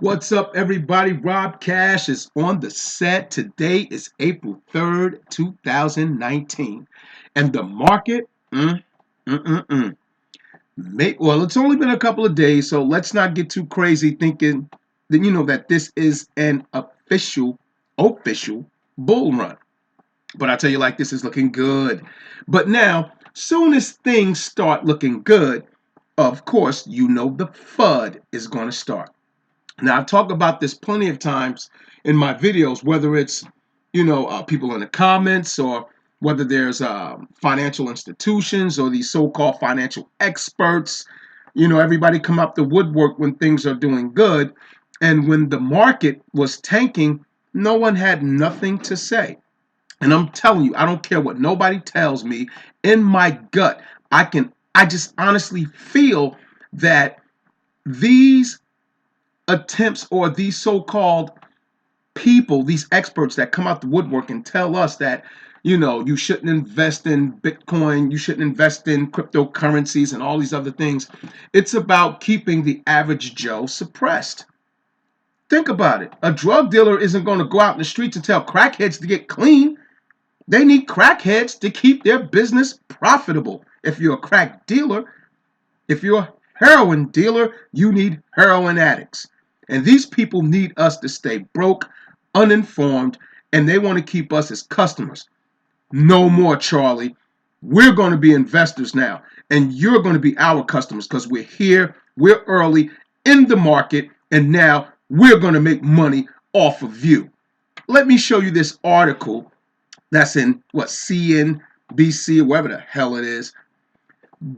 What's up, everybody? Rob Cash is on the set. Today is April 3rd, 2019. And the market, mm, mm, mm, mm. Well, it's only been a couple of days, so let's not get too crazy thinking that, that this is an official bull run. But I tell you, like, this is looking good. But now, soon as things start looking good, of course, the FUD is going to start. Now, I've talked about this plenty of times in my videos, whether it's, people in the comments or whether there's financial institutions or these so-called financial experts. Everybody come up the woodwork when things are doing good. And when the market was tanking, no one had nothing to say. And I'm telling you, I don't care what nobody tells me. In my gut, I just honestly feel that these attempts or these so-called people, these experts that come out the woodwork and tell us that, you shouldn't invest in Bitcoin, you shouldn't invest in cryptocurrencies and all these other things. It's about keeping the average Joe suppressed. Think about it. A drug dealer isn't going to go out in the streets and tell crackheads to get clean. They need crackheads to keep their business profitable. If you're a crack dealer, if you're a heroin dealer, you need heroin addicts. And these people need us to stay broke, uninformed, and they want to keep us as customers. No more, Charlie. We're going to be investors now, and you're going to be our customers because we're here, we're early in the market, and now we're going to make money off of you. Let me show you this article that's in, CNBC, or wherever the hell it is.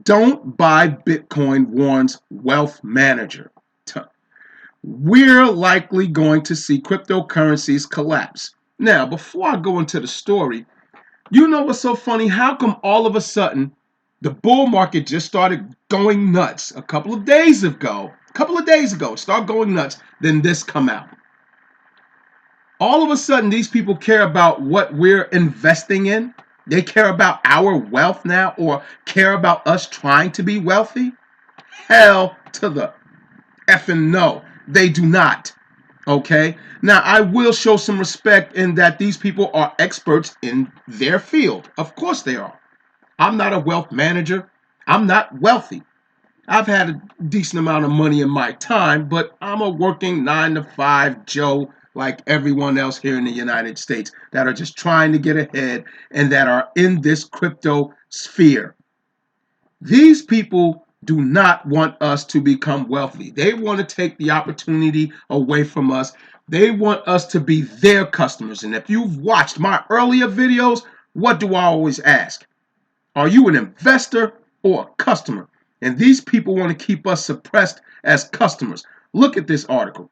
Don't buy Bitcoin, warns wealth manager. We're likely going to see cryptocurrencies collapse. Now, before I go into the story, you know what's so funny? How come all of a sudden the bull market just started going nuts a couple of days ago? It started going nuts. Then this come out. All of a sudden, these people care about what we're investing in. They care about our wealth now, or care about us trying to be wealthy. Hell to the effing no. They do not. Okay? Now, I will show some respect in that these people are experts in their field. Of course they are. I'm not a wealth manager. I'm not wealthy. I've had a decent amount of money in my time, but I'm a working 9-to-5 Joe like everyone else here in the United States that are just trying to get ahead and that are in this crypto sphere. These people do not want us to become wealthy. They want to take the opportunity away from us. They want us to be their customers. And if you've watched my earlier videos, what do I always ask? Are you an investor or a customer? And these people want to keep us suppressed as customers. Look at this article.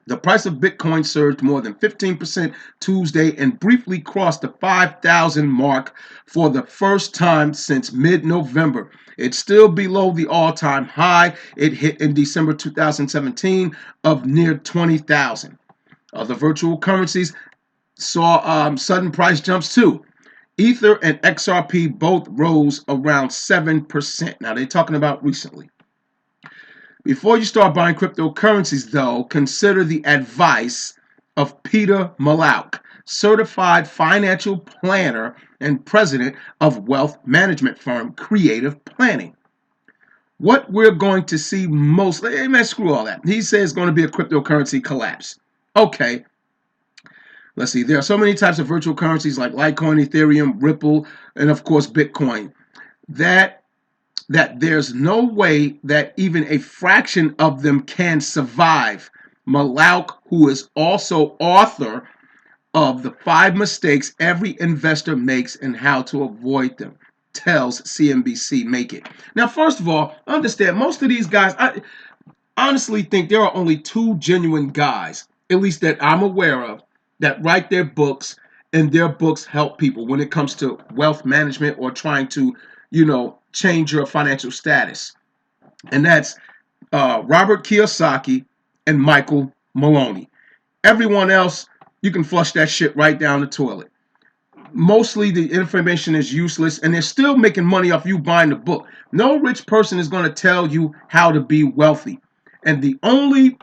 The price of Bitcoin surged more than 15% Tuesday and briefly crossed the 5,000 mark for the first time since mid-November. It's still below the all-time high it hit in December 2017 of near 20,000. Other virtual currencies saw sudden price jumps too. Ether and XRP both rose around 7%. Now, they're talking about recently. Before you start buying cryptocurrencies, though, consider the advice of Peter Mallouk, certified financial planner and president of wealth management firm Creative Planning. What we're going to see mostly, man, screw all that. He says it's going to be a cryptocurrency collapse. Okay, let's see. There are so many types of virtual currencies like Litecoin, Ethereum, Ripple, and of course Bitcoin that there's no way that even a fraction of them can survive. Mallouk, who is also author of The 5 Mistakes Every Investor Makes and How to Avoid Them, tells CNBC Make It. Now, first of all, understand, most of these guys, I honestly think there are only two genuine guys, at least that I'm aware of, that write their books, and their books help people when it comes to wealth management or trying to, change your financial status. And that's Robert Kiyosaki and Michael Maloney. Everyone else, you can flush that shit right down the toilet. Mostly the information is useless, and they're still making money off you buying the book. No rich person is going to tell you how to be wealthy. And the only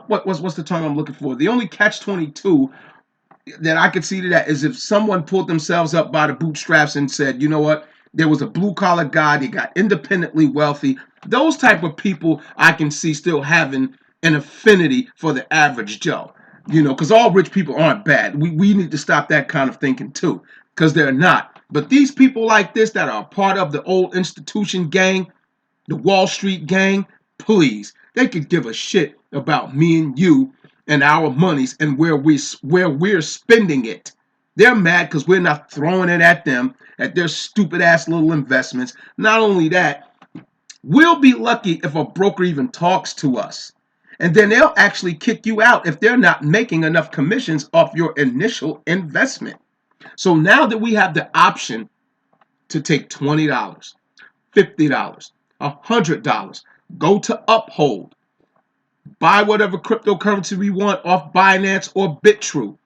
what's the term I'm looking for? The only catch-22 that I could see to that is if someone pulled themselves up by the bootstraps and said, you know what, there was a blue-collar guy, they got independently wealthy. Those type of people I can see still having an affinity for the average Joe. Because all rich people aren't bad. We need to stop that kind of thinking too, because they're not. But these people like this that are part of the old institution gang, the Wall Street gang, please, they could give a shit about me and you and our monies and where we're spending it. They're mad because we're not throwing it at them, at their stupid ass little investments. Not only that, we'll be lucky if a broker even talks to us. And then they'll actually kick you out if they're not making enough commissions off your initial investment. So now that we have the option to take $20, $50, $100, go to Uphold, buy whatever cryptocurrency we want off Binance or BitTrue,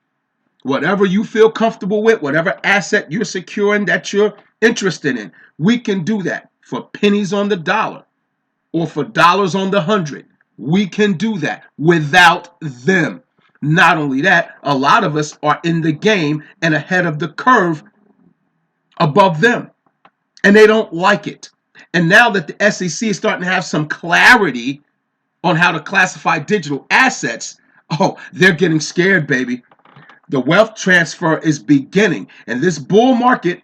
whatever you feel comfortable with, whatever asset you're securing that you're interested in, we can do that for pennies on the dollar or for dollars on the 100. We can do that without them. Not only that, a lot of us are in the game and ahead of the curve above them, and they don't like it. And now that the SEC is starting to have some clarity on how to classify digital assets, oh, they're getting scared, baby. The wealth transfer is beginning, and this bull market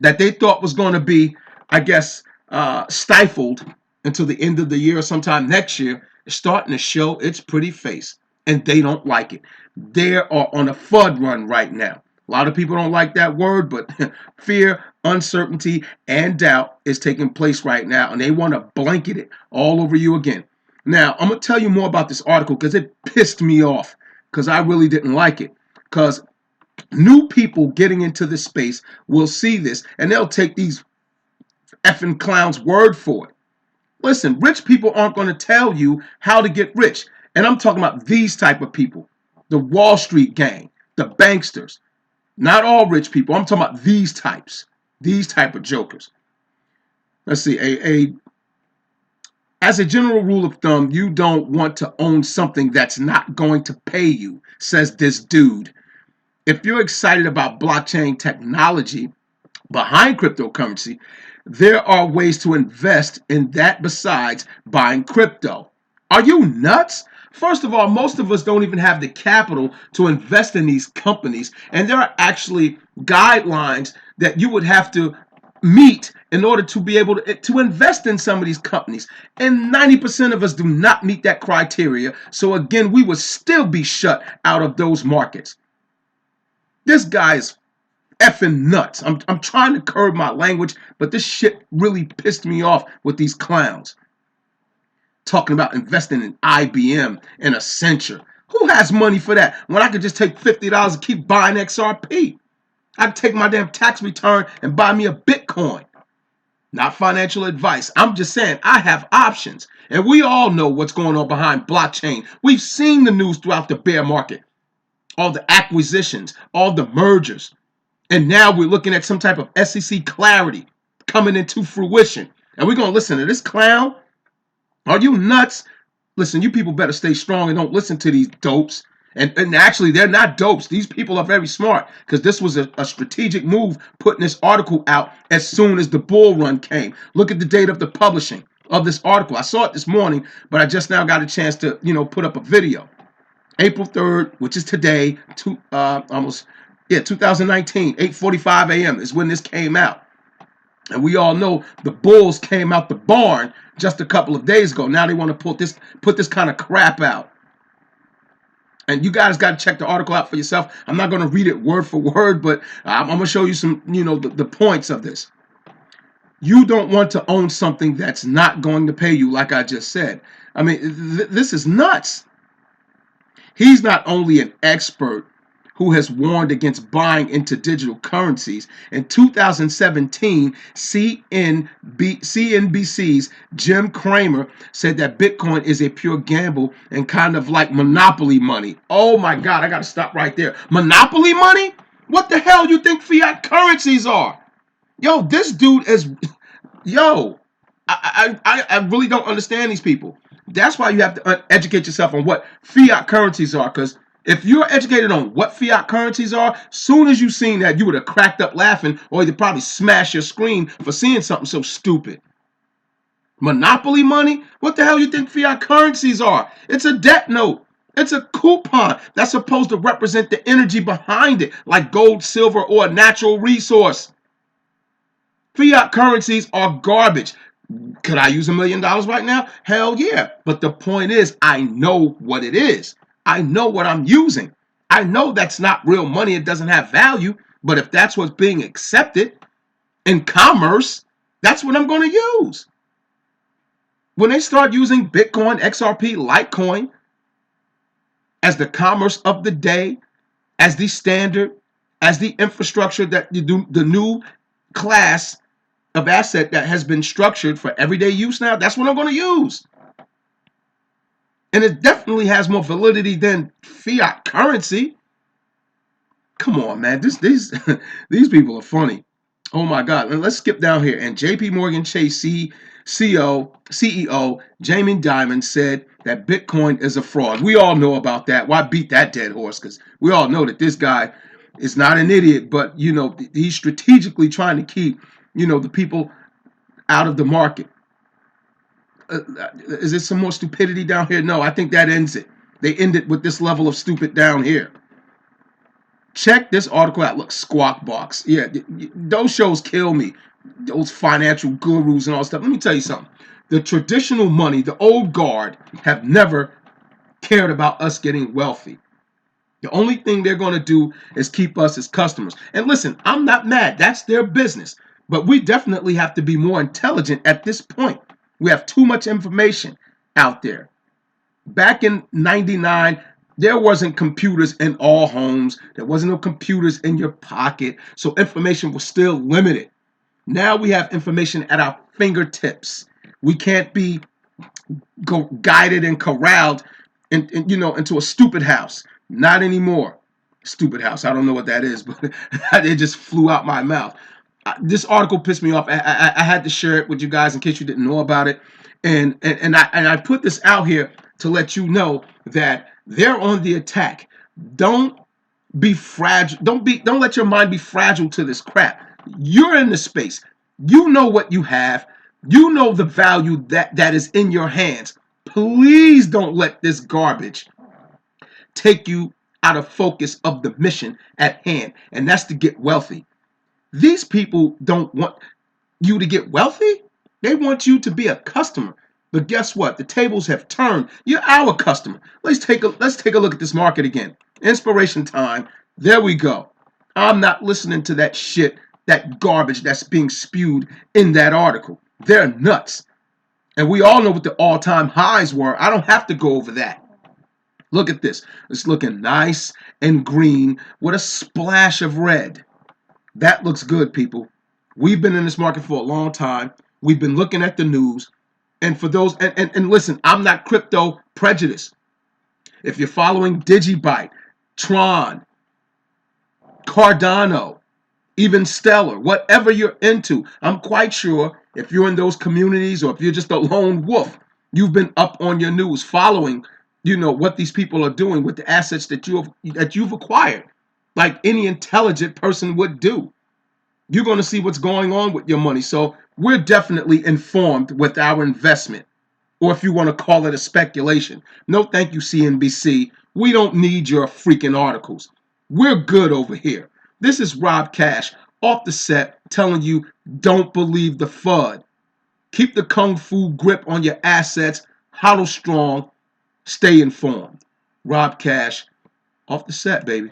that they thought was going to be, I guess, stifled until the end of the year or sometime next year is starting to show its pretty face, and they don't like it. They are on a FUD run right now. A lot of people don't like that word, but fear, uncertainty, and doubt is taking place right now, and they want to blanket it all over you again. Now, I'm going to tell you more about this article because it pissed me off because I really didn't like it. Because new people getting into this space will see this, and they'll take these effing clowns' word for it. Listen, rich people aren't going to tell you how to get rich. And I'm talking about these type of people. The Wall Street gang, the banksters. Not all rich people. I'm talking about these types. These type of jokers. Let's see. As a general rule of thumb, you don't want to own something that's not going to pay you, says this dude. If you're excited about blockchain technology behind cryptocurrency, there are ways to invest in that besides buying crypto. Are you nuts? First of all, most of us don't even have the capital to invest in these companies, and there are actually guidelines that you would have to meet in order to be able to invest in some of these companies. And 90% of us do not meet that criteria. So again, we would still be shut out of those markets. This guy is effing nuts. I'm trying to curb my language, but this shit really pissed me off with these clowns. Talking about investing in IBM and Accenture. Who has money for that when I could just take $50 and keep buying XRP? I could take my damn tax return and buy me a Bitcoin. Not financial advice. I'm just saying I have options. And we all know what's going on behind blockchain. We've seen the news throughout the bear market. All the acquisitions, all the mergers. And now we're looking at some type of SEC clarity coming into fruition. And we're going to listen to this clown? Are you nuts? Listen, you people better stay strong and don't listen to these dopes. And actually, they're not dopes. These people are very smart because this was a strategic move putting this article out as soon as the bull run came. Look at the date of the publishing of this article. I saw it this morning, but I just now got a chance to, put up a video. April 3rd, which is today, 2019, 8:45 a.m. is when this came out. And we all know the bulls came out the barn just a couple of days ago. Now they want to put this kind of crap out. And you guys got to check the article out for yourself. I'm not going to read it word for word, but I'm going to show you some, the points of this. You don't want to own something that's not going to pay you, like I just said. I mean, this is nuts. He's not only an expert who has warned against buying into digital currencies. In 2017, CNBC's Jim Cramer said that Bitcoin is a pure gamble and kind of like monopoly money. Oh my God, I got to stop right there. Monopoly money? What the hell you think fiat currencies are? Yo, this dude is, I really don't understand these people. That's why you have to educate yourself on what fiat currencies are, because if you're educated on what fiat currencies are, soon as you seen that, you would have cracked up laughing, or you'd probably smash your screen for seeing something so stupid. Monopoly money? What the hell you think fiat currencies are? It's a debt note. It's a coupon that's supposed to represent the energy behind it, like gold, silver, or a natural resource. Fiat currencies are garbage. Could I use $1 million right now? Hell yeah. But the point is, I know what it is. I know what I'm using. I know that's not real money. It doesn't have value. But if that's what's being accepted in commerce, that's what I'm going to use. When they start using Bitcoin, XRP, Litecoin as the commerce of the day, as the standard, as the infrastructure that you do, the new class of asset that has been structured for everyday use now, that's what I'm going to use. And it definitely has more validity than fiat currency. Come on, man. These people are funny. Oh my God. Let's skip down here. And JP Morgan Chase CEO Jamie Dimon said that Bitcoin is a fraud. We all know about that. Why beat that dead horse? Because we all know that this guy is not an idiot, but he's strategically trying to keep the people out of the market. Is there some more stupidity down here? No, I think that ends it. They end it with this level of stupid down here. Check this article out. Look, Squawk Box. Yeah, those shows kill me. Those financial gurus and all stuff. Let me tell you something. The traditional money, the old guard, have never cared about us getting wealthy. The only thing they're going to do is keep us as customers. And listen, I'm not mad. That's their business. But we definitely have to be more intelligent at this point. We have too much information out there. Back in 99, there wasn't computers in all homes. There wasn't no computers in your pocket. So information was still limited. Now we have information at our fingertips. We can't be guided and corralled into a stupid house. Not anymore. Stupid house. I don't know what that is, but it just flew out my mouth. This article pissed me off. I had to share it with you guys in case you didn't know about it. And I put this out here to let you know that they're on the attack. Don't be fragile. Don't let your mind be fragile to this crap. You're in the space. You know what you have. You know the value that is in your hands. Please don't let this garbage take you out of focus of the mission at hand, and that's to get wealthy. These people don't want you to get wealthy. They want you to be a customer. But guess what? The tables have turned. You're our customer. Let's take a look at this market again. Inspiration time. There we go. I'm not listening to that shit, that garbage that's being spewed in that article. They're nuts. And we all know what the all-time highs were. I don't have to go over that. Look at this. It's looking nice and green with a splash of red. That looks good, people. We've been in this market for a long time. We've been looking at the news. And for those, and listen, I'm not crypto prejudiced. If you're following Digibyte, Tron, Cardano, even Stellar, whatever you're into, I'm quite sure if you're in those communities or if you're just a lone wolf, you've been up on your news following, what these people are doing with the assets that you've acquired, like any intelligent person would do. You're going to see what's going on with your money. So we're definitely informed with our investment, or if you want to call it a speculation. No, thank you, CNBC. We don't need your freaking articles. We're good over here. This is Rob Cash off the set telling you don't believe the FUD. Keep the kung fu grip on your assets. Hodl strong. Stay informed. Rob Cash off the set, baby.